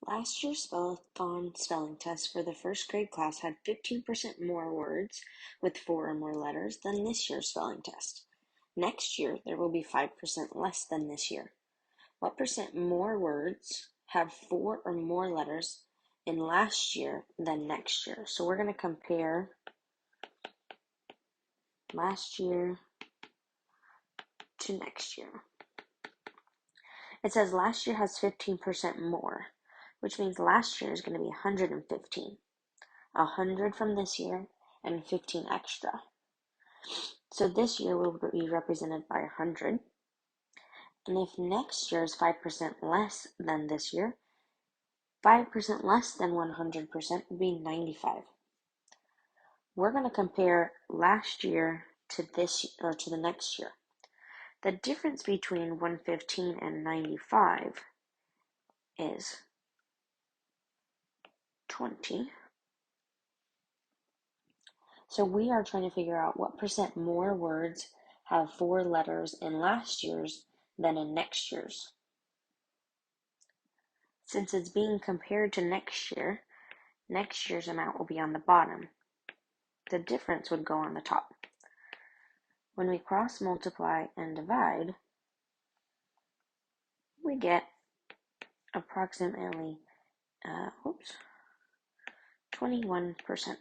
Last year's spellathon spelling test for the first grade class had 15% more words with 4 or more letters than this year's spelling test. Next year, there will be 5% less than this year. What percent more words have 4 or more letters in last year than next year? So we're going to compare last year to next year. It says last year has 15% more, which means last year is going to be 115. 100 from this year and 15 extra. So this year will be represented by 100. And if next year is 5% less than this year, 5% less than 100% would be 95. We're going to compare last year to this or to the next year. The difference between 115 and 95 is 20. So we are trying to figure out what percent more words have 4 letters in last year's than in next year's. Since it's being compared to next year's amount will be on the bottom. The difference would go on the top. When we cross multiply and divide, we get approximately 21%.